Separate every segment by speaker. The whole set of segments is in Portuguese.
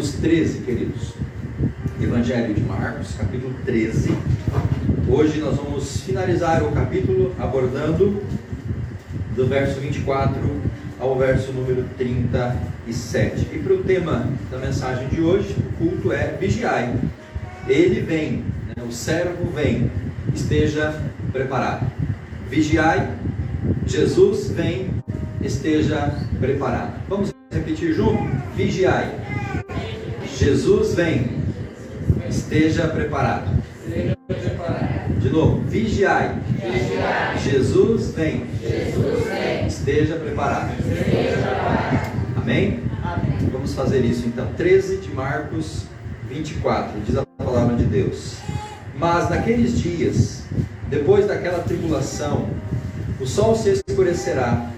Speaker 1: Marcos 13, queridos. Evangelho de Marcos, capítulo 13. Hoje nós vamos finalizar o capítulo abordando do verso 24 ao verso número 37. E para o tema da mensagem de hoje, o culto é vigiai. Ele vem, né? O servo vem, esteja preparado. Vigiai, Jesus vem, esteja preparado. Vamos repetir junto? Vigiai, Jesus vem, esteja preparado. De novo, vigiai, Jesus vem, esteja preparado. Amém? Vamos fazer isso então. 13 de Marcos 24, diz a palavra de Deus: mas naqueles dias, depois daquela tribulação, o sol se escurecerá,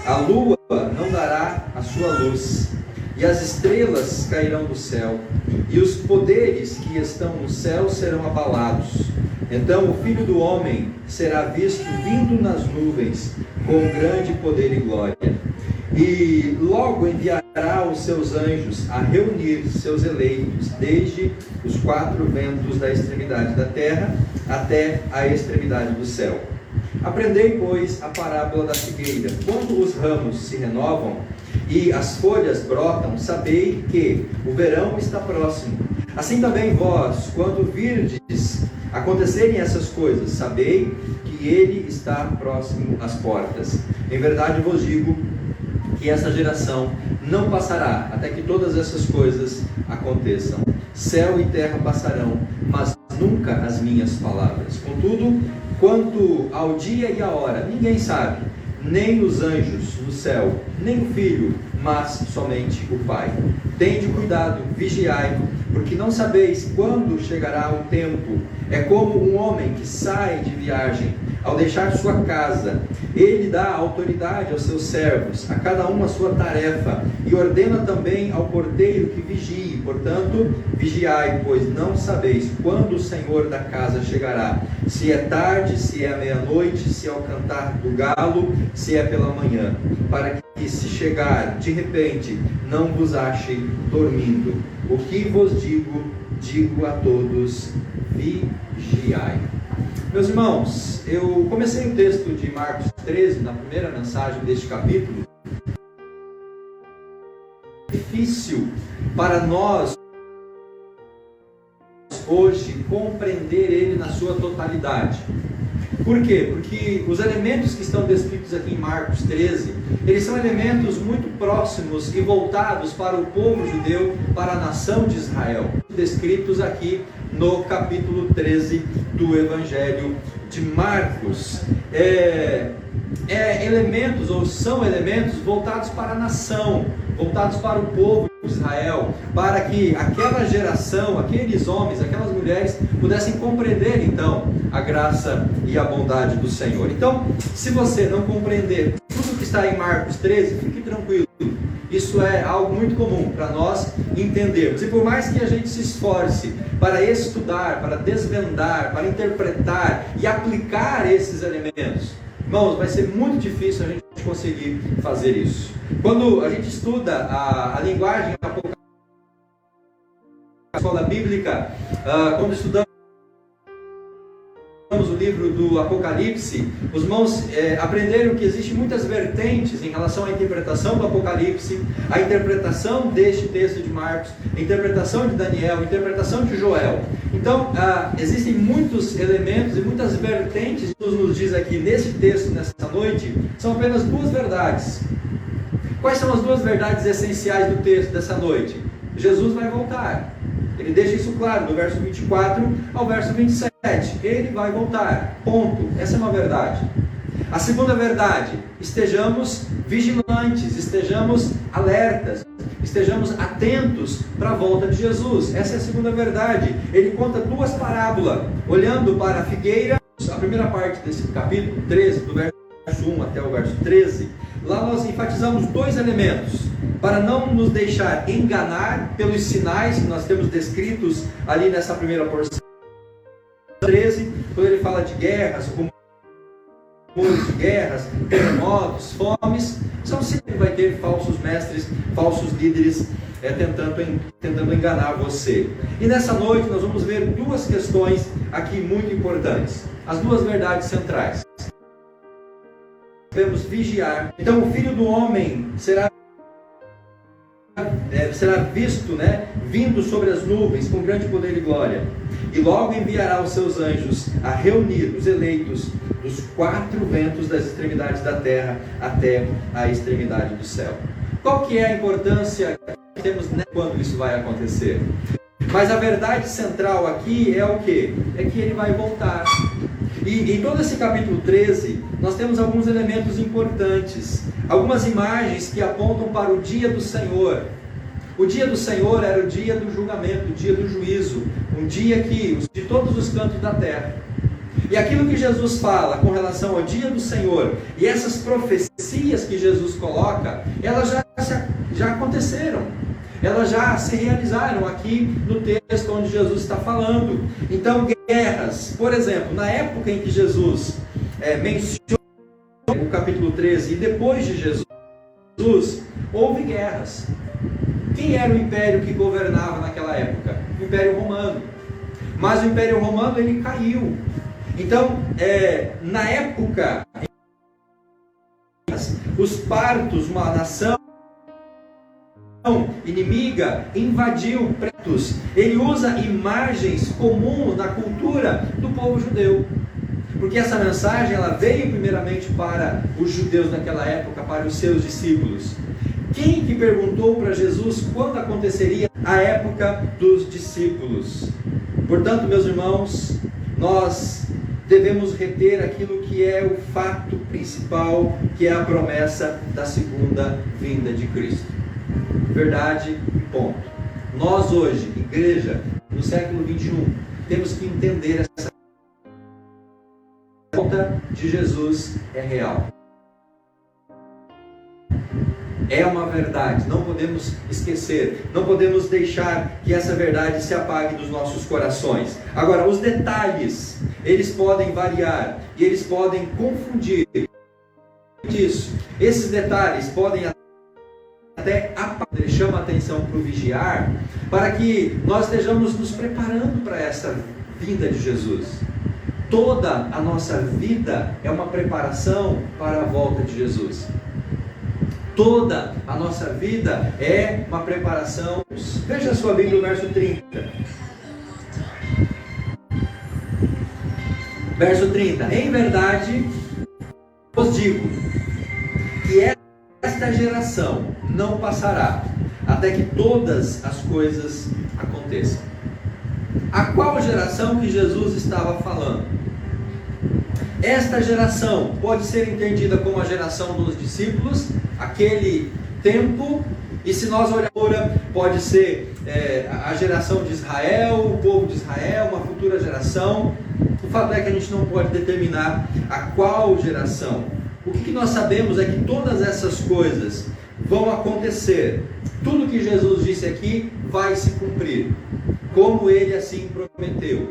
Speaker 1: a lua não dará a sua luz, e as estrelas cairão do céu, e os poderes que estão no céu serão abalados. Então o Filho do Homem será visto vindo nas nuvens, com grande poder e glória. E logo enviará os seus anjos a reunir seus eleitos, desde os quatro ventos da extremidade da terra até a extremidade do céu. Aprendei, pois, a parábola da figueira. Quando os ramos se renovam e as folhas brotam, sabei que o verão está próximo. Assim também vós, quando virdes acontecerem essas coisas, sabei que ele está próximo às portas. Em verdade vos digo que essa geração não passará até que todas essas coisas aconteçam. Céu e terra passarão, mas nunca as minhas palavras. Contudo, quanto ao dia e à hora, ninguém sabe, nem os anjos no céu, nem o Filho, mas somente o Pai. Tende cuidado, vigiai, porque não sabeis quando chegará o tempo. É como um homem que sai de viagem, ao deixar sua casa, ele dá autoridade aos seus servos, a cada um a sua tarefa, e ordena também ao porteiro que vigie. Portanto, vigiai, pois não sabeis quando o Senhor da casa chegará, se é tarde, se é meia-noite, se é ao cantar do galo, se é pela manhã, para que, se chegar de repente, não vos ache dormindo. O que vos digo, digo a todos: vigiai. Meus irmãos, eu comecei o texto de Marcos 13, na primeira mensagem deste capítulo. Difícil para nós hoje compreender ele na sua totalidade. Por quê? Porque os elementos que estão descritos aqui em Marcos 13, eles são elementos muito próximos e voltados para o povo judeu, para a nação de Israel, descritos aqui no capítulo 13 do Evangelho de Marcos. Elementos, ou são elementos voltados para a nação, voltados para o povo de Israel, para que aquela geração, aqueles homens, aquelas mulheres pudessem compreender então a graça e a bondade do Senhor. Então, se você não compreender tudo que está em Marcos 13, fique tranquilo. Isso é algo muito comum para nós entendermos. E por mais que a gente se esforce para estudar, para desvendar, para interpretar e aplicar esses elementos, irmãos, vai ser muito difícil a gente conseguir fazer isso. Quando a gente estuda a linguagem da escola bíblica, quando estudamos o livro do Apocalipse, os irmãos aprenderam que existem muitas vertentes em relação à interpretação do Apocalipse, a interpretação deste texto de Marcos, a interpretação de Daniel, a interpretação de Joel. Então, existem muitos elementos e muitas vertentes. Jesus nos diz aqui neste texto, nessa noite, são apenas duas verdades. Quais são as duas verdades essenciais do texto dessa noite? Jesus vai voltar. Ele deixa isso claro, do verso 24 ao verso 27. Ele vai voltar. Ponto. Essa é uma verdade. A segunda verdade: estejamos vigilantes, estejamos alertas, estejamos atentos para a volta de Jesus. Essa é a segunda verdade. Ele conta duas parábolas, olhando para a figueira. A primeira parte desse capítulo 13, do verso 1 até o verso 13, lá nós enfatizamos dois elementos, para não nos deixar enganar pelos sinais que nós temos descritos ali nessa primeira porção. 13, quando ele fala de guerras, guerras, terremotos, fomes, sempre vai ter falsos mestres, falsos líderes tentando enganar você. E nessa noite nós vamos ver duas questões aqui muito importantes, as duas verdades centrais. Devemos vigiar. Então o Filho do Homem será visto, vindo sobre as nuvens com grande poder e glória, e logo enviará os seus anjos a reunir os eleitos dos quatro ventos das extremidades da terra até a extremidade do céu. Qual que é a importância que temos quando isso vai acontecer? Mas a verdade central aqui é o quê? É que ele vai voltar. E em todo esse capítulo 13, nós temos alguns elementos importantes, algumas imagens que apontam para o dia do Senhor. O dia do Senhor era o dia do julgamento, o dia do juízo, um dia de todos os cantos da terra. E aquilo que Jesus fala com relação ao dia do Senhor, e essas profecias que Jesus coloca, elas já aconteceram. Elas já se realizaram aqui no texto onde Jesus está falando. Então, guerras, por exemplo, na época em que Jesus menciona o capítulo 13, e depois de Jesus, houve guerras. Quem era o império que governava naquela época? O Império Romano. Mas o Império Romano, ele caiu. Então, na época, os partos, uma nação inimiga, invadiu pretos. Ele usa imagens comuns na cultura do povo judeu, porque essa mensagem ela veio primeiramente para os judeus naquela época, para os seus discípulos. Quem que perguntou para Jesus quando aconteceria a época dos discípulos? Portanto, meus irmãos, nós devemos reter aquilo que é o fato principal, que é a promessa da segunda vinda de Cristo. Verdade, ponto. Nós hoje, igreja, no século 21, temos que entender essa volta de Jesus é real. É uma verdade, não podemos esquecer, não podemos deixar que essa verdade se apague dos nossos corações. Agora, os detalhes, eles podem variar e eles podem confundir isso. Esses detalhes podem até ele chama a atenção para o vigiar, para que nós estejamos nos preparando para essa vinda de Jesus. Toda a nossa vida é uma preparação para a volta de Jesus. Toda a nossa vida é uma preparação. Veja a sua Bíblia, no verso 30. Verso 30. Em verdade, vos digo que esta geração não passará até que todas as coisas aconteçam. A qual geração que Jesus estava falando? Esta geração pode ser entendida como a geração dos discípulos, aquele tempo, e se nós olharmos agora, pode ser a geração de Israel, o povo de Israel, uma futura geração. O fato é que a gente não pode determinar a qual geração. O que nós sabemos é que todas essas coisas vão acontecer. Tudo que Jesus disse aqui vai se cumprir, como ele assim prometeu.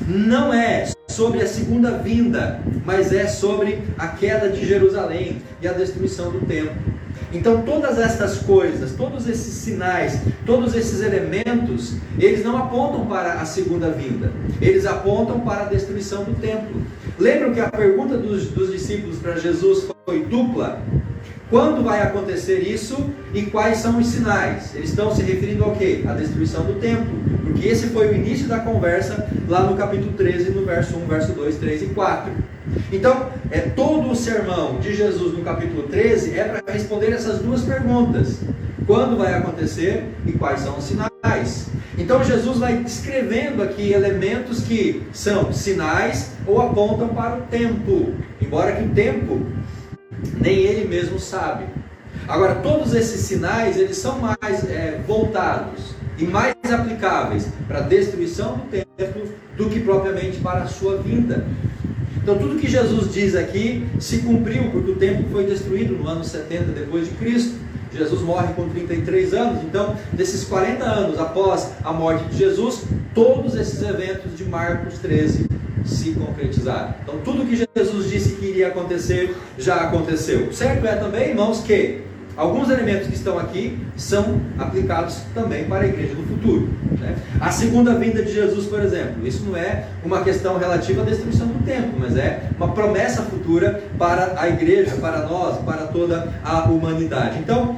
Speaker 1: Não é sobre a segunda vinda, mas é sobre a queda de Jerusalém e a destruição do templo. Então todas essas coisas, todos esses sinais, todos esses elementos, eles não apontam para a segunda vinda, eles apontam para a destruição do templo. Lembram que a pergunta dos discípulos para Jesus foi dupla? Quando vai acontecer isso e quais são os sinais? Eles estão se referindo ao quê? À destruição do templo, porque esse foi o início da conversa lá no capítulo 13, no verso 1, verso 2, 3 e 4. Então, todo o sermão de Jesus no capítulo 13 é para responder essas duas perguntas: quando vai acontecer e quais são os sinais? Então Jesus vai descrevendo aqui elementos que são sinais ou apontam para o tempo, embora que o tempo nem ele mesmo sabe. Agora, todos esses sinais, eles são mais voltados e mais aplicáveis para a destruição do templo do que propriamente para a sua vinda. Então tudo que Jesus diz aqui se cumpriu, porque o templo foi destruído no ano 70 depois de Cristo. Jesus morre com 33 anos, então desses 40 anos após a morte de Jesus, todos esses eventos de Marcos 13 se concretizar. Então tudo que Jesus disse que iria acontecer, já aconteceu. Certo é também, irmãos, que alguns elementos que estão aqui são aplicados também para a igreja do futuro, né? A segunda vinda de Jesus, por exemplo, isso não é uma questão relativa à destruição do templo, mas é uma promessa futura para a igreja, para nós, para toda a humanidade. Então,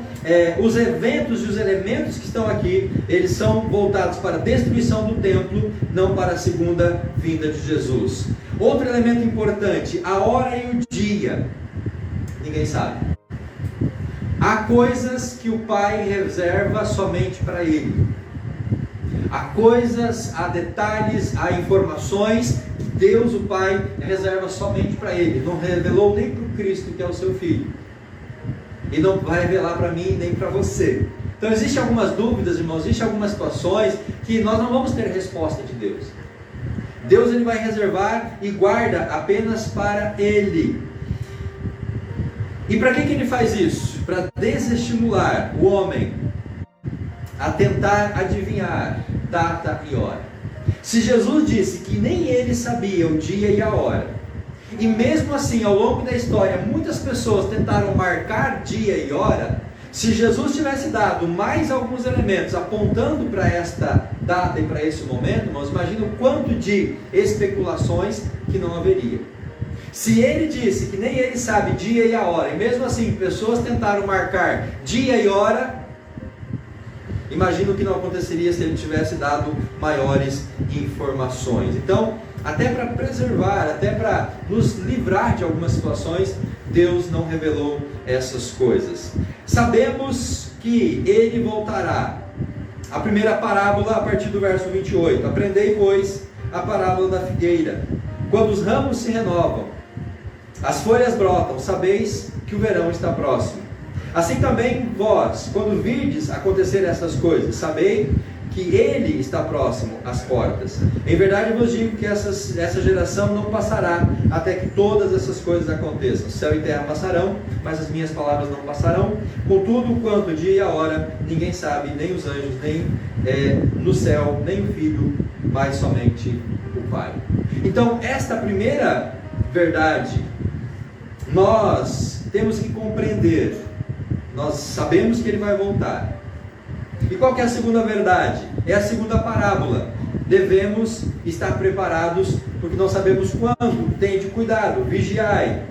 Speaker 1: os eventos e os elementos que estão aqui, eles são voltados para a destruição do templo, não para a segunda vinda de Jesus. Outro elemento importante, a hora e o dia, ninguém sabe. Há coisas que o Pai reserva somente para Ele. Há coisas, há detalhes, há informações que Deus, o Pai, reserva somente para Ele. Não revelou nem para o Cristo, que é o seu Filho. E não vai revelar para mim nem para você. Então existem algumas dúvidas, irmãos, existem algumas situações que nós não vamos ter resposta de Deus. Deus, Ele vai reservar e guarda apenas para Ele. E para que Ele faz isso? Para desestimular o homem a tentar adivinhar data e hora. Se Jesus disse que nem Ele sabia o dia e a hora, e mesmo assim ao longo da história muitas pessoas tentaram marcar dia e hora, se Jesus tivesse dado mais alguns elementos apontando para esta data e para esse momento, irmãos, imagina o quanto de especulações que não haveria. Se Ele disse que nem Ele sabe dia e a hora, e mesmo assim pessoas tentaram marcar dia e hora, imagino que não aconteceria se Ele tivesse dado maiores informações. Então, até para preservar, até para nos livrar de algumas situações, Deus não revelou essas coisas. Sabemos que Ele voltará. A primeira parábola, a partir do verso 28. Aprendei, pois, a parábola da figueira. Quando os ramos se renovam, as folhas brotam, sabeis que o verão está próximo. Assim também vós, quando virdes acontecer essas coisas, sabei que Ele está próximo às portas. Em verdade vos digo que essa geração não passará até que todas essas coisas aconteçam. Céu e terra passarão, mas as minhas palavras não passarão. Contudo, quanto o dia e a hora, ninguém sabe, nem os anjos, nem no céu, nem o Filho, mas somente o Pai. Então, esta primeira verdade, nós temos que compreender. Nós sabemos que Ele vai voltar. E qual que é a segunda verdade? É a segunda parábola. Devemos estar preparados, porque não sabemos quando. Tende cuidado, vigiai,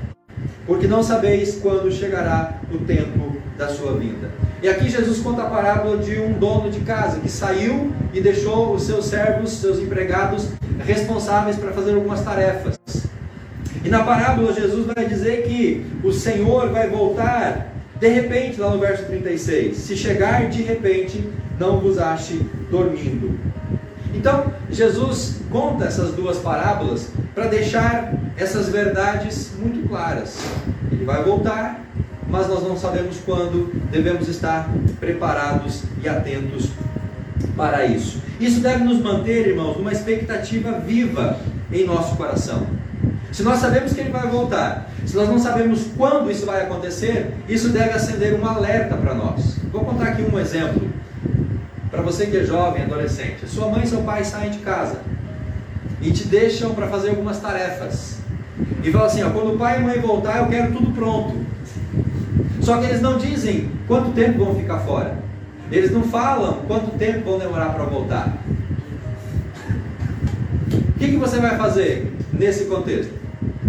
Speaker 1: porque não sabeis quando chegará o tempo da sua vinda. E aqui Jesus conta a parábola de um dono de casa que saiu e deixou os seus servos, seus empregados, responsáveis para fazer algumas tarefas. E na parábola Jesus vai dizer que o Senhor vai voltar de repente, lá no verso 36, se chegar de repente, não vos ache dormindo. Então, Jesus conta essas duas parábolas para deixar essas verdades muito claras. Ele vai voltar, mas nós não sabemos quando, devemos estar preparados e atentos para isso. Isso deve nos manter, irmãos, numa expectativa viva em nosso coração. Se nós sabemos que Ele vai voltar, se nós não sabemos quando isso vai acontecer, isso deve acender um alerta para nós. Vou contar aqui um exemplo, para você que é jovem, adolescente. Sua mãe e seu pai saem de casa e te deixam para fazer algumas tarefas. E falam assim, quando o pai e a mãe voltar, eu quero tudo pronto. Só que eles não dizem quanto tempo vão ficar fora. Eles não falam quanto tempo vão demorar para voltar. O que você vai fazer nesse contexto?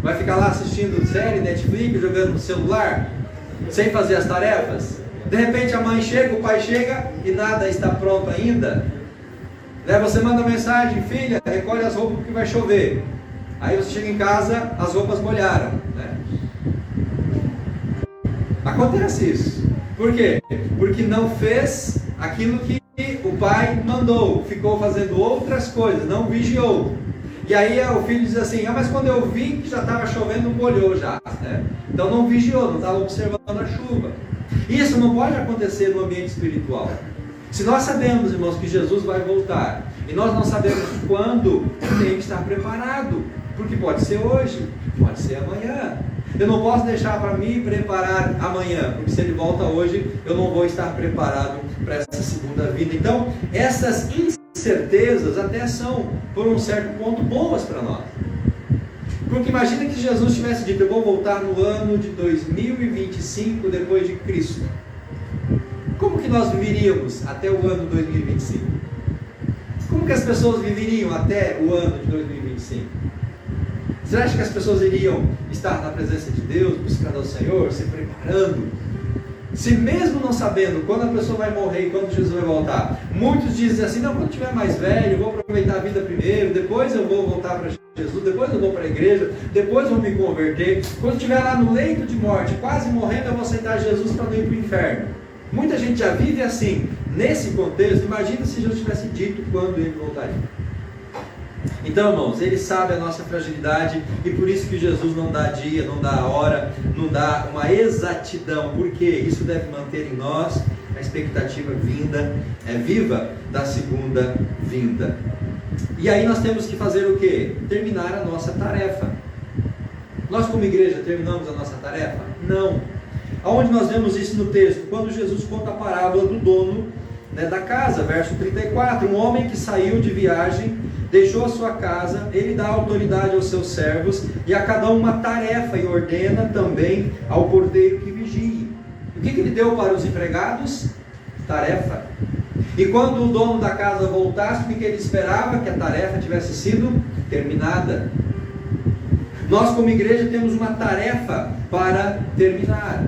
Speaker 1: Vai ficar lá assistindo série, Netflix, jogando no celular, sem fazer as tarefas? De repente a mãe chega, o pai chega e nada está pronto ainda. Você manda mensagem, filha, recolhe as roupas porque vai chover. Aí você chega em casa, as roupas molharam. Acontece isso. Por quê? Porque não fez aquilo que o pai mandou, ficou fazendo outras coisas, não vigiou. E aí o filho diz assim, mas quando eu vi que já estava chovendo, molhou já. Então não vigiou, não estava observando a chuva. Isso não pode acontecer no ambiente espiritual. Se nós sabemos, irmãos, que Jesus vai voltar, e nós não sabemos quando, tem que estar preparado. Porque pode ser hoje, pode ser amanhã. Eu não posso deixar para me preparar amanhã, porque se Ele volta hoje, eu não vou estar preparado para essa segunda vida. Então, essas incertezas até são, por um certo ponto, boas para nós. Porque imagina que Jesus tivesse dito: eu vou voltar no ano de 2025 depois de Cristo. Como que nós viveríamos até o ano 2025? Como que as pessoas viveriam até o ano de 2025? Você acha que as pessoas iriam estar na presença de Deus, buscando ao Senhor, se preparando? Se mesmo não sabendo quando a pessoa vai morrer e quando Jesus vai voltar, muitos dizem assim: não, quando tiver mais velho, eu vou aproveitar a vida primeiro, depois eu vou voltar para Jesus, depois eu vou para a igreja, depois eu vou me converter. Quando estiver lá no leito de morte, quase morrendo, eu vou aceitar Jesus para não ir para o inferno. Muita gente já vive assim. Nesse contexto, imagina se Jesus tivesse dito quando ele voltaria. Então, irmãos, ele sabe a nossa fragilidade, e por isso que Jesus não dá dia, não dá hora, não dá uma exatidão, porque isso deve manter em nós a expectativa viva da segunda vinda. E aí nós temos que fazer o quê? Terminar a nossa tarefa. Nós como igreja terminamos a nossa tarefa? Não. Aonde nós vemos isso no texto? Quando Jesus conta a parábola do dono da casa, verso 34, um homem que saiu de viagem, deixou a sua casa, ele dá autoridade aos seus servos, e a cada um uma tarefa, e ordena também ao porteiro que vigie. O que ele deu para os empregados? Tarefa. E quando o dono da casa voltasse, o que ele esperava? Que a tarefa tivesse sido terminada. Nós como igreja temos uma tarefa para terminar.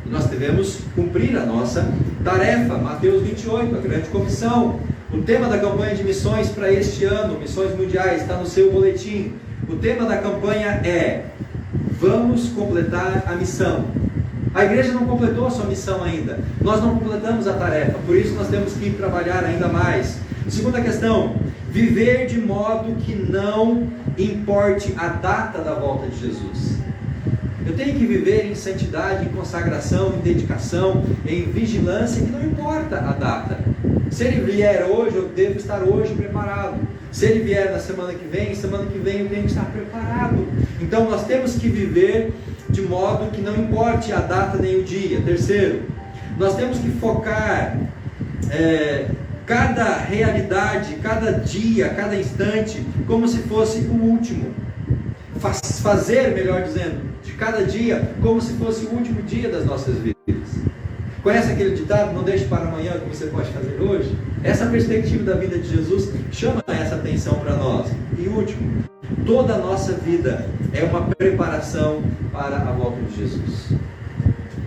Speaker 1: Nós devemos cumprir a nossa tarefa. Mateus 28, a grande comissão. O tema da campanha de missões para este ano, missões mundiais, está no seu boletim. O tema da campanha é: vamos completar a missão. A igreja não completou a sua missão ainda. Nós não completamos a tarefa, por isso nós temos que trabalhar ainda mais. Segunda questão: viver de modo que não importe a data da volta de Jesus. Eu tenho que viver em santidade, em consagração, em dedicação, em vigilância, que não importa a data. Se ele vier hoje, eu devo estar hoje preparado. Se ele vier na semana que vem eu tenho que estar preparado. Então nós temos que viver de modo que não importe a data nem o dia. Terceiro, nós temos que focar cada realidade, cada dia, cada instante, como se fosse o último. Fazer, melhor dizendo, de cada dia como se fosse o último dia das nossas vidas. Conhece aquele ditado: não deixe para amanhã o que você pode fazer hoje? Essa perspectiva da vida de Jesus chama essa atenção para nós. E último, toda a nossa vida é uma preparação para a volta de Jesus.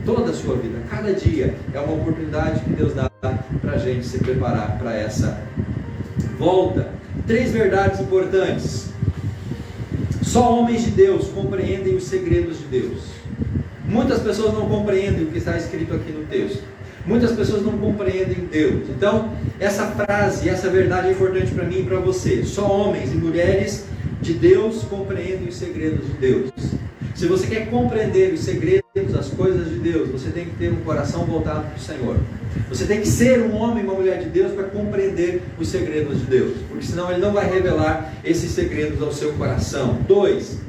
Speaker 1: Toda a sua vida, cada dia é uma oportunidade que Deus dá para a gente se preparar para essa volta. 3 verdades importantes. Só homens de Deus compreendem os segredos de Deus. Muitas pessoas não compreendem o que está escrito aqui no texto. Muitas pessoas não compreendem Deus. Então, essa frase, essa verdade é importante para mim e para você. Só homens e mulheres de Deus compreendem os segredos de Deus. Se você quer compreender os segredos, as coisas de Deus, você tem que ter um coração voltado para o Senhor. Você tem que ser um homem e uma mulher de Deus para compreender os segredos de Deus, porque senão Ele não vai revelar esses segredos ao seu coração. 2.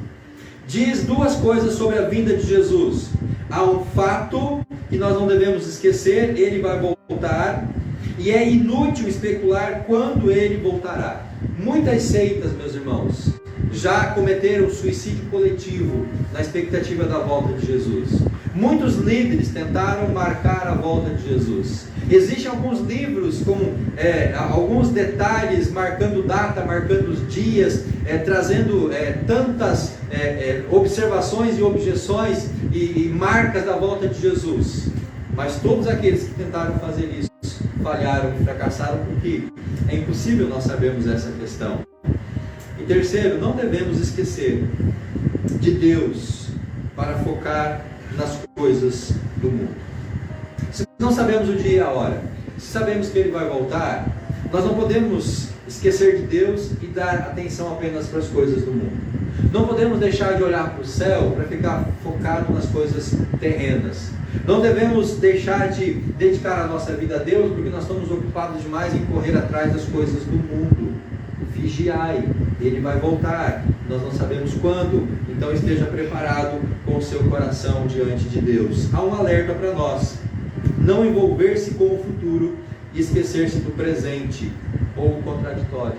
Speaker 1: Diz 2 coisas sobre a vinda de Jesus. Há um fato que nós não devemos esquecer: Ele vai voltar, e é inútil especular quando Ele voltará. Muitas seitas, meus irmãos, já cometeram suicídio coletivo na expectativa da volta de Jesus. Muitos líderes tentaram marcar a volta de Jesus. Existem alguns livros com alguns detalhes, marcando data, marcando os dias, trazendo tantas observações e objeções e marcas da volta de Jesus. Mas todos aqueles que tentaram fazer isso falharam e fracassaram, porque é impossível nós sabermos essa questão. E terceiro, não devemos esquecer de Deus para focar nas coisas do mundo. Se não sabemos o dia e a hora, se sabemos que Ele vai voltar, nós não podemos esquecer de Deus e dar atenção apenas para as coisas do mundo. Não podemos deixar de olhar para o céu para ficar focado nas coisas terrenas. Não devemos deixar de dedicar a nossa vida a Deus porque nós estamos ocupados demais em correr atrás das coisas do mundo. Vigiai, Ele vai voltar, nós não sabemos quando, então esteja preparado com o seu coração diante de Deus. Há um alerta para nós: não envolver-se com o futuro e esquecer-se do presente, ou o contraditório.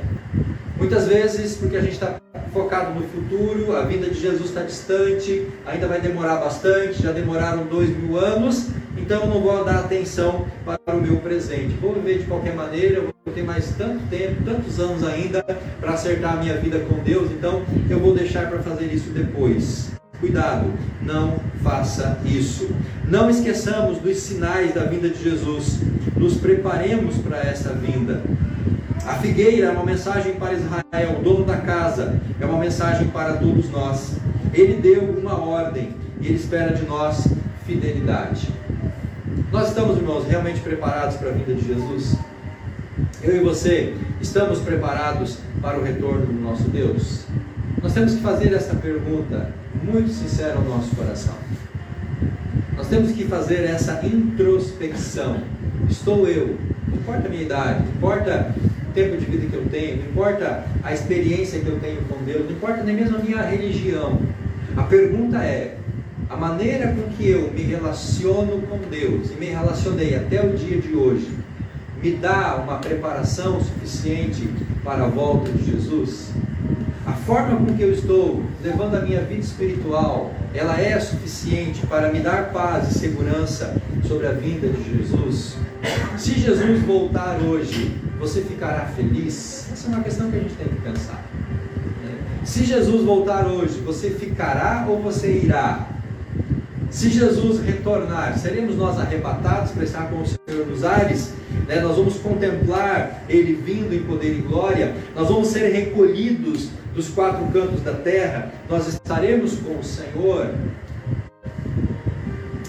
Speaker 1: Muitas vezes, porque a gente está focado no futuro, a vinda de Jesus está distante, ainda vai demorar bastante, já demoraram 2000 anos, então eu não vou dar atenção para o meu presente. Vou viver de qualquer maneira, eu vou ter mais tanto tempo, tantos anos ainda para acertar a minha vida com Deus, então eu vou deixar para fazer isso depois. Cuidado, não faça isso. Não esqueçamos dos sinais da vinda de Jesus. Nos preparemos para essa vinda. A figueira é uma mensagem para Israel, o dono da casa, é uma mensagem para todos nós. Ele deu uma ordem e Ele espera de nós fidelidade. Nós estamos, irmãos, realmente preparados para a vinda de Jesus? Eu e você, estamos preparados para o retorno do nosso Deus? Nós temos que fazer essa pergunta muito sincera ao nosso coração. Nós temos que fazer essa introspecção. Estou eu, não importa a minha idade, não importa o tempo de vida que eu tenho, não importa a experiência que eu tenho com Deus, não importa nem mesmo a minha religião. A pergunta é, a maneira com que eu me relaciono com Deus, e me relacionei até o dia de hoje, me dá uma preparação suficiente para a volta de Jesus? A forma com que eu estou levando a minha vida espiritual, ela é suficiente para me dar paz e segurança sobre a vinda de Jesus? Se Jesus voltar hoje, você ficará feliz? Essa é uma questão que a gente tem que pensar. Se Jesus voltar hoje, você ficará ou você irá? Se Jesus retornar, seremos nós arrebatados para estar com o Senhor nos ares? Nós vamos contemplar Ele vindo em poder e glória? Nós vamos ser recolhidos dos quatro cantos da terra? Nós estaremos com o Senhor?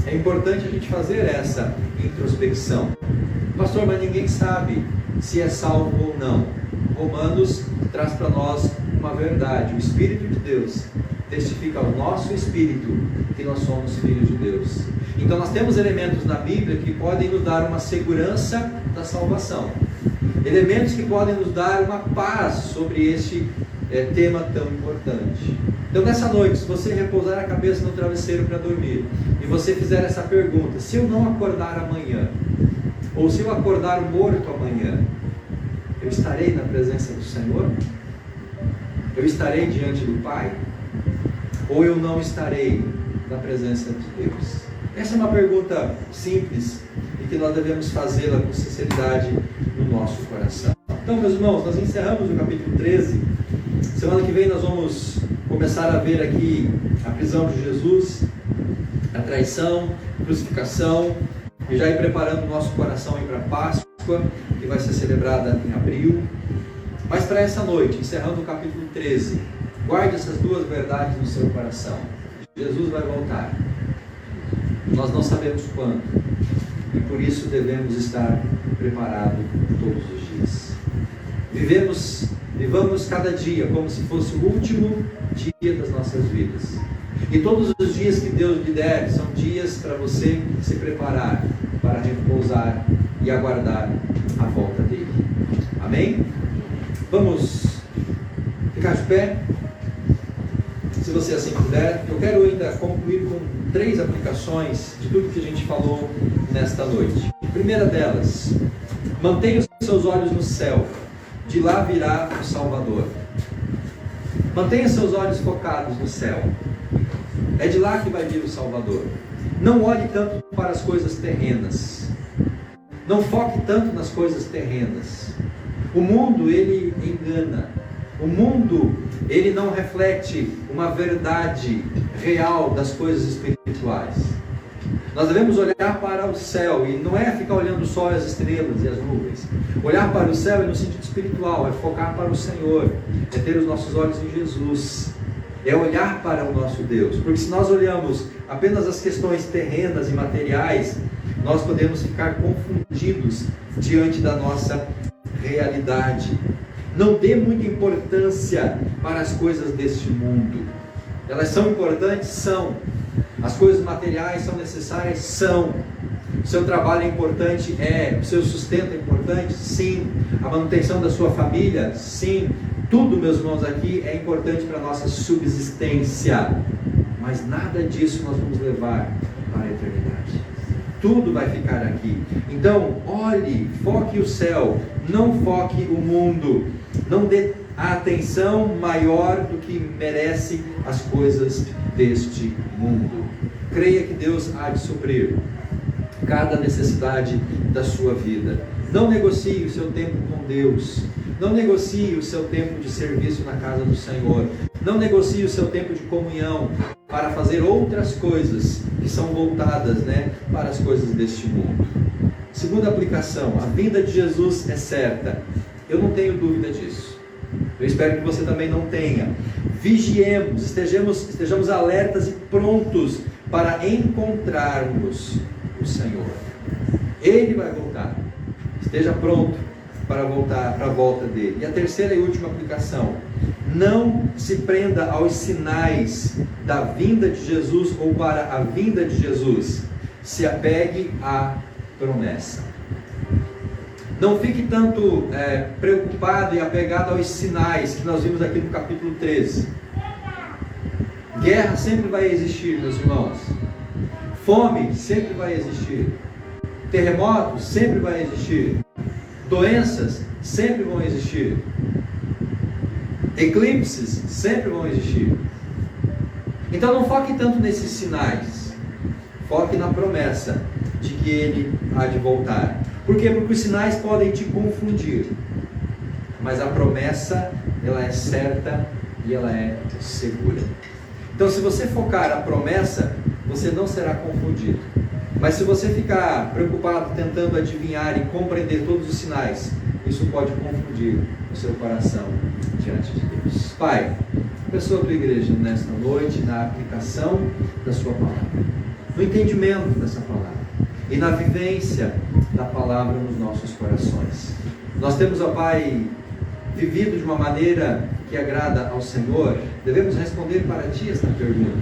Speaker 1: É importante a gente fazer essa introspecção. Pastor, mas ninguém sabe se é salvo ou não. Romanos traz para nós uma verdade. O Espírito de Deus testifica ao nosso espírito que nós somos filhos de Deus. Então nós temos elementos na Bíblia que podem nos dar uma segurança da salvação. Elementos que podem nos dar uma paz sobre este tema tão importante. Então nessa noite, se você repousar a cabeça no travesseiro para dormir, e você fizer essa pergunta, se eu não acordar amanhã, ou se eu acordar morto amanhã, eu estarei na presença do Senhor? Eu estarei diante do Pai? Ou eu não estarei na presença de Deus? Essa é uma pergunta simples e que nós devemos fazê-la com sinceridade no nosso coração. Então, meus irmãos, nós encerramos o capítulo 13. Semana que vem nós vamos começar a ver aqui a prisão de Jesus, a traição, a crucificação, e já ir preparando o nosso coração para a Páscoa, que vai ser celebrada em abril. Mas para essa noite, encerrando o capítulo 13, guarde essas duas verdades no seu coração. Jesus vai voltar. Nós não sabemos quando, e por isso devemos estar preparados todos os dias. Vivamos cada dia como se fosse o último dia das nossas vidas. E todos os dias que Deus lhe der são dias para você se preparar para repousar e aguardar a volta dele. Amém? Vamos ficar de pé, se você assim puder. Eu quero ainda concluir com 3 aplicações de tudo que a gente falou nesta noite. A primeira delas, mantenha os seus olhos no céu, de lá virá o Salvador. Mantenha seus olhos focados no céu, é de lá que vai vir o Salvador. Não olhe tanto para as coisas terrenas, não foque tanto nas coisas terrenas. O mundo, ele engana. O mundo, ele não reflete uma verdade real das coisas espirituais. Nós devemos olhar para o céu, e não é ficar olhando só as estrelas e as nuvens. Olhar para o céu é no sentido espiritual, é focar para o Senhor, é ter os nossos olhos em Jesus, é olhar para o nosso Deus. Porque se nós olhamos apenas as questões terrenas e materiais, nós podemos ficar confundidos diante da nossa realidade. Não dê muita importância para as coisas deste mundo. Elas são importantes? São. As coisas materiais são necessárias? São. O seu trabalho é importante? É. O seu sustento é importante? Sim. A manutenção da sua família? Sim. Tudo, meus irmãos, aqui é importante para a nossa subsistência. Mas nada disso nós vamos levar para a eternidade. Tudo vai ficar aqui. Então, olhe, foque o céu, não foque o mundo. Não dê a atenção maior do que merece as coisas deste mundo. Creia que Deus há de suprir cada necessidade da sua vida. Não negocie o seu tempo com Deus. Não negocie o seu tempo de serviço na casa do Senhor. Não negocie o seu tempo de comunhão para fazer outras coisas que são voltadas, para as coisas deste mundo. Segunda aplicação, a vinda de Jesus é certa. Eu não tenho dúvida disso. Eu espero que você também não tenha. Vigiemos, estejamos alertas e prontos para encontrarmos o Senhor. Ele vai voltar. Esteja pronto para voltar para a volta dele. E a terceira e última aplicação: não se prenda aos sinais da vinda de Jesus ou para a vinda de Jesus. Se apegue à promessa. Não fique tanto preocupado e apegado aos sinais que nós vimos aqui no capítulo 13. Guerra sempre vai existir, meus irmãos. Fome sempre vai existir. Terremotos sempre vai existir. Doenças sempre vão existir. Eclipses sempre vão existir. Então não foque tanto nesses sinais. Foque na promessa de que Ele há de voltar. Por quê? Porque os sinais podem te confundir. Mas a promessa, ela é certa e ela é segura. Então, se você focar a promessa, você não será confundido. Mas se você ficar preocupado, tentando adivinhar e compreender todos os sinais, isso pode confundir o seu coração diante de Deus. Pai, abençoa a tua igreja nesta noite, na aplicação da sua palavra, no entendimento dessa palavra e na vivência da palavra nos nossos corações. Nós temos, ó Pai, vivido de uma maneira que agrada ao Senhor. Devemos responder para Ti esta pergunta,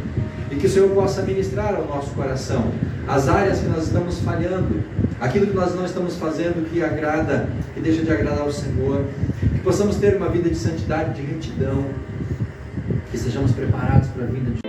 Speaker 1: e que o Senhor possa ministrar ao nosso coração as áreas que nós estamos falhando, aquilo que nós não estamos fazendo que agrada, que deixa de agradar ao Senhor, que possamos ter uma vida de santidade, de retidão, que sejamos preparados para a vinda de